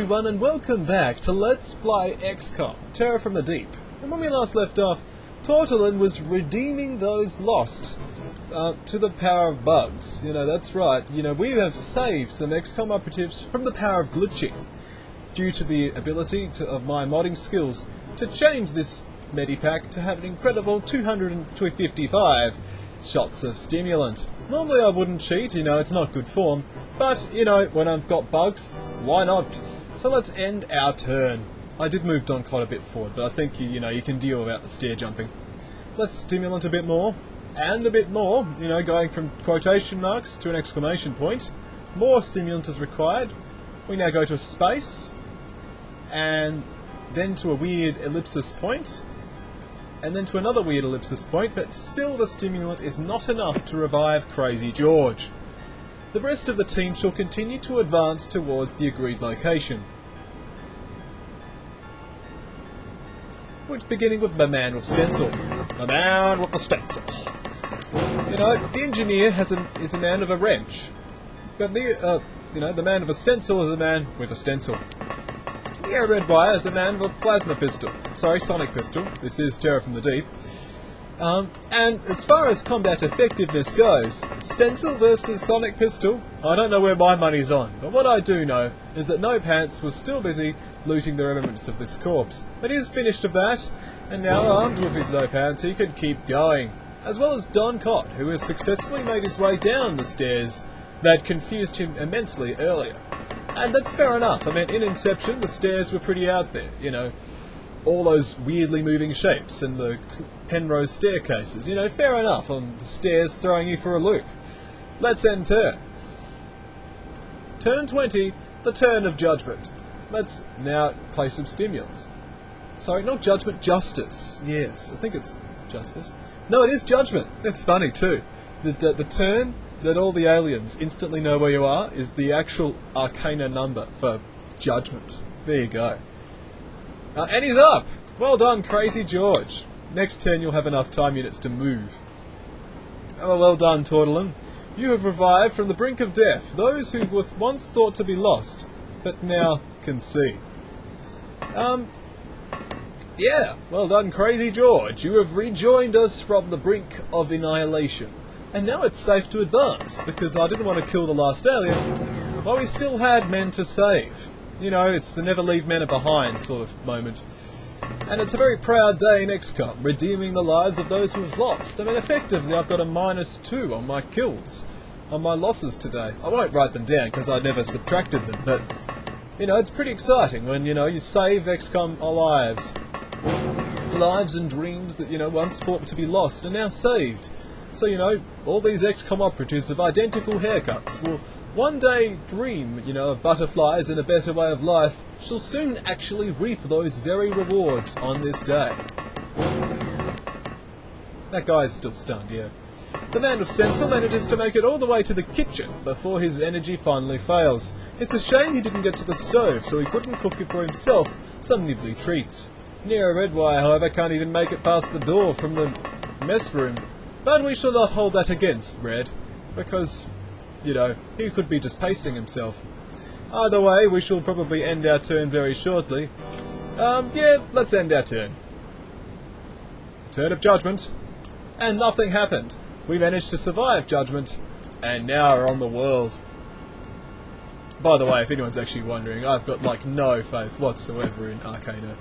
everyone, and welcome back to Let's Play XCOM, Terror from the Deep. And when we last left off, Tortolin was redeeming those lost to the power of bugs. You know, that's right. You know, we have saved some XCOM operatives from the power of glitching, due to the ability of my modding skills to change this Medipack to have an incredible 255 shots of stimulant. Normally I wouldn't cheat, you know, it's not good form, but, you know, when I've got bugs, why not? So let's end our turn. I did move Don quite a bit forward, but I think, you know, you can deal without the stair jumping. Let's stimulant a bit more, and a bit more, you know, going from quotation marks to an exclamation point. More stimulant is required. We now go to a space, and then to a weird ellipsis point, and then to another weird ellipsis point, but still the stimulant is not enough to revive Crazy George. The rest of the team shall continue to advance towards the agreed location. We're beginning with my man with stencil. My man with a stencil. You know, the engineer is a man of a wrench, but you know, the man of a stencil is a man with a stencil. Yeah, Redwire is a man with a plasma pistol. Sorry, sonic pistol. This is Terror from the Deep. And as far as combat effectiveness goes, stencil versus sonic pistol, I don't know where my money's on, but what I do know is that No Pants was still busy looting the remnants of this corpse. But he's finished of that, and now armed with his No Pants, he can keep going. As well as Don Cott, who has successfully made his way down the stairs that confused him immensely earlier. And that's fair enough. I mean, in Inception, the stairs were pretty out there, you know. All those weirdly moving shapes and the Penrose staircases, you know, fair enough on the stairs throwing you for a loop. Let's end turn. Turn 20, the turn of judgment. Let's now play some stimulant. Sorry, not judgment, justice. Yes, I think it's justice. No, it is judgment. It's funny too. The turn that all the aliens instantly know where you are is the actual arcana number for judgment. There you go. And he's up! Well done, Crazy George. Next turn you'll have enough time units to move. Oh, well done, Tortolin. You have revived from the brink of death those who were once thought to be lost, but now can see. Yeah, well done, Crazy George. You have rejoined us from the brink of annihilation. And now it's safe to advance, because I didn't want to kill the last alien, while we still had men to save. You know, it's the never leave men behind sort of moment. And it's a very proud day in XCOM, redeeming the lives of those who have lost. I mean, effectively, I've got a -2 on my kills, on my losses today. I won't write them down, because I never subtracted them, but, you know, it's pretty exciting when, you know, you save XCOM lives. Lives and dreams that, you know, once thought to be lost are now saved. So, you know, all these XCOM operatives of identical haircuts will one day dream, you know, of butterflies and a better way of life, shall soon actually reap those very rewards on this day. That guy's still stunned, yeah. The man with stencil manages to make it all the way to the kitchen before his energy finally fails. It's a shame he didn't get to the stove, so he couldn't cook it for himself some nibbly treats. Nero Redwire, however, can't even make it past the door from the mess room. But we shall not hold that against Red, because, you know, he could be just pasting himself. Either way, we shall probably end our turn very shortly. Yeah, let's end our turn. Turn of judgment. And nothing happened. We managed to survive judgment, and now are on the world. By the way, if anyone's actually wondering, I've got, like, no faith whatsoever in Arcana.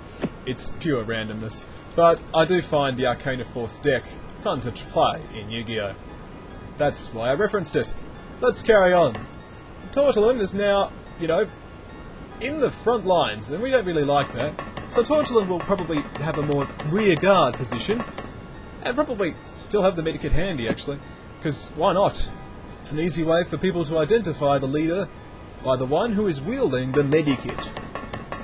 It's pure randomness. But I do find the Arcana Force deck fun to play in Yu-Gi-Oh! That's why I referenced it. Let's carry on. Tortolin is now, you know, in the front lines, and we don't really like that. So Tortolin will probably have a more rear guard position, and probably still have the medikit handy, actually, because why not? It's an easy way for people to identify the leader by the one who is wielding the medikit.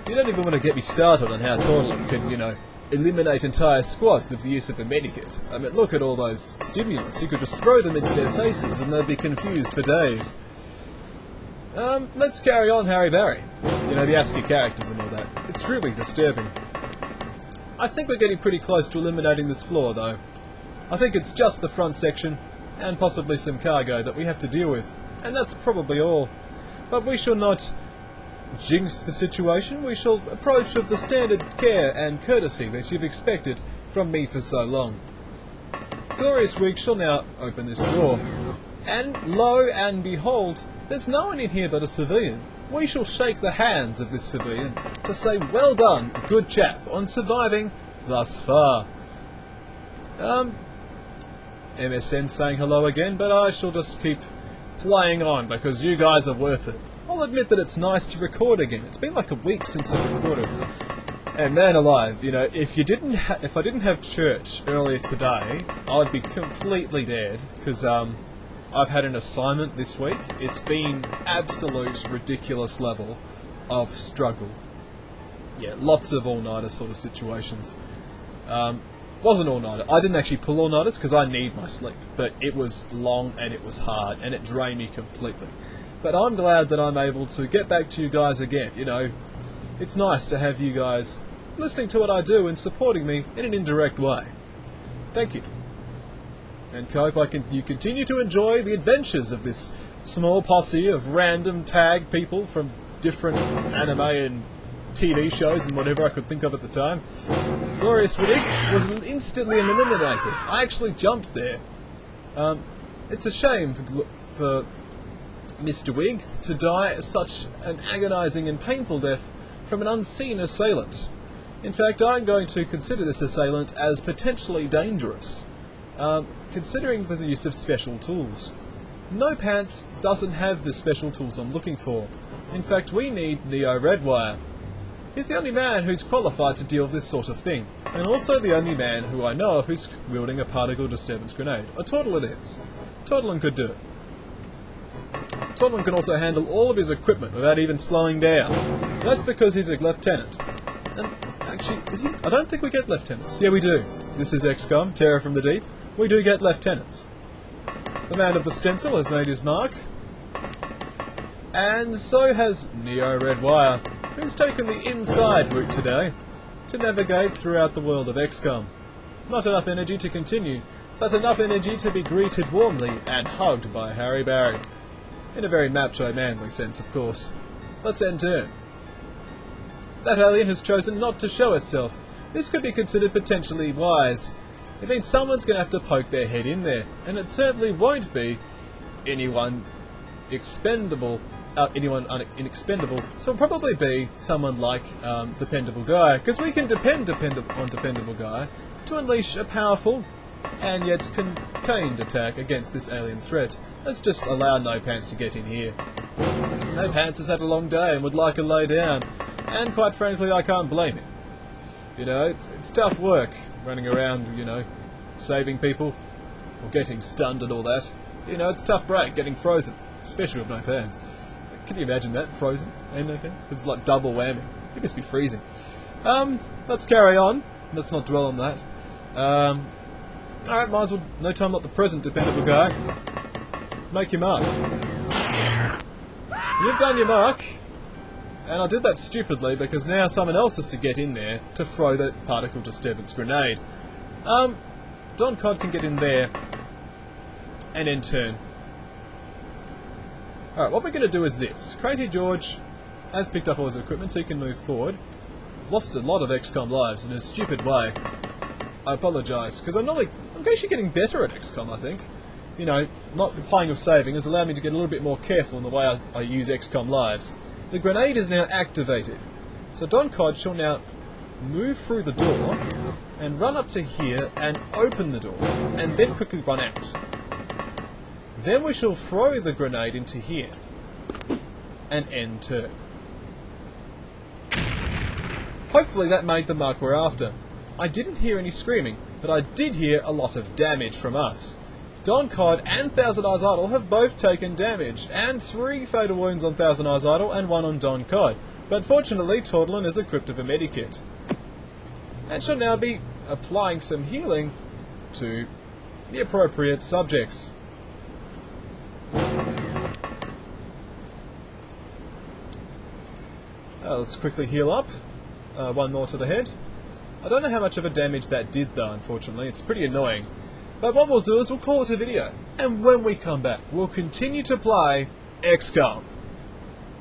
You don't even want to get me started on how Tortolin can, you know, eliminate entire squads with the use of a medikit. I mean, look at all those stimulants. You could just throw them into their faces and they'd be confused for days. Let's carry on Harry Barry. You know, the ASCII characters and all that. It's really disturbing. I think we're getting pretty close to eliminating this floor, though. I think it's just the front section, and possibly some cargo that we have to deal with. And that's probably all. But we shall not jinx the situation, we shall approach with the standard care and courtesy that you've expected from me for so long. Glorious Week shall now open this door. And lo and behold, there's no one in here but a civilian. We shall shake the hands of this civilian to say well done, good chap, on surviving thus far. MSN saying hello again, but I shall just keep playing on because you guys are worth it. I'll admit that it's nice to record again. It's been like a week since I recorded. And man alive, you know, if I didn't have church earlier today, I'd be completely dead because I've had an assignment this week. It's been absolute ridiculous level of struggle. Yeah, lots of all-nighter sort of situations. Wasn't all-nighter. I didn't actually pull all-nighters because I need my sleep. But it was long and it was hard and it drained me completely. But I'm glad that I'm able to get back to you guys again. You know, it's nice to have you guys listening to what I do and supporting me in an indirect way. Thank you. And hope you continue to enjoy the adventures of this small posse of random tag people from different anime and TV shows and whatever I could think of at the time. Glorious Week was instantly eliminated. I actually jumped there. It's a shame for Mr. Wig to die such an agonising and painful death from an unseen assailant. In fact, I'm going to consider this assailant as potentially dangerous, considering the use of special tools. No Pants doesn't have the special tools I'm looking for. In fact, we need Neo Redwire. He's the only man who's qualified to deal with this sort of thing, and also the only man who I know of who's wielding a particle disturbance grenade. A Tortlin it is. Tortlin could do it. Tortlin can also handle all of his equipment without even slowing down. That's because he's a lieutenant. And actually, is he? I don't think we get lieutenants. Yeah, we do. This is XCOM, Terror from the Deep. We do get lieutenants. The man of the stencil has made his mark. And so has Neo Redwire, who's taken the inside route today to navigate throughout the world of XCOM. Not enough energy to continue, but enough energy to be greeted warmly and hugged by Harry Barry. In a very macho, manly sense, of course. Let's end turn. That alien has chosen not to show itself. This could be considered potentially wise. It means someone's going to have to poke their head in there, and it certainly won't be anyone expendable, inexpendable, so it'll probably be someone like Dependable Guy, because we can depend on Dependable Guy to unleash a powerful and yet contained attack against this alien threat. Let's just allow No Pants to get in here. No Pants has had a long day and would like a lay down, and quite frankly I can't blame him. You know, it's tough work running around, you know, saving people, or getting stunned and all that. You know, it's a tough break, getting frozen, especially with no pants. Can you imagine that, frozen and no pants? It's like double whammy. You'd just be freezing. Let's carry on. Let's not dwell on that. Alright, might as well, no time like the present, Dependable Guy. Make your mark. You've done your mark. And I did that stupidly because now someone else has to get in there to throw that particle disturbance grenade. Don Cod can get in there and end turn. Alright, what we're going to do is this. Crazy George has picked up all his equipment so he can move forward. I've lost a lot of XCOM lives in a stupid way. I apologise, because I'm actually getting better at XCOM, I think. You know, not playing with saving has allowed me to get a little bit more careful in the way I use XCOM lives. The grenade is now activated, so Don Cod shall now move through the door and run up to here and open the door, and then quickly run out. Then we shall throw the grenade into here and end turn. Hopefully that made the mark we're after. I didn't hear any screaming, but I did hear a lot of damage from us. Don Cod and Thousand Eyes Idol have both taken damage, and 3 fatal wounds on Thousand Eyes Idol and 1 on Don Cod. But fortunately, Tortlin is equipped with a medikit, and shall now be applying some healing to the appropriate subjects. Let's quickly heal up. 1 more to the head. I don't know how much of a damage that did though, unfortunately. It's pretty annoying. But what we'll do is we'll call it a video. And when we come back, we'll continue to play XCOM.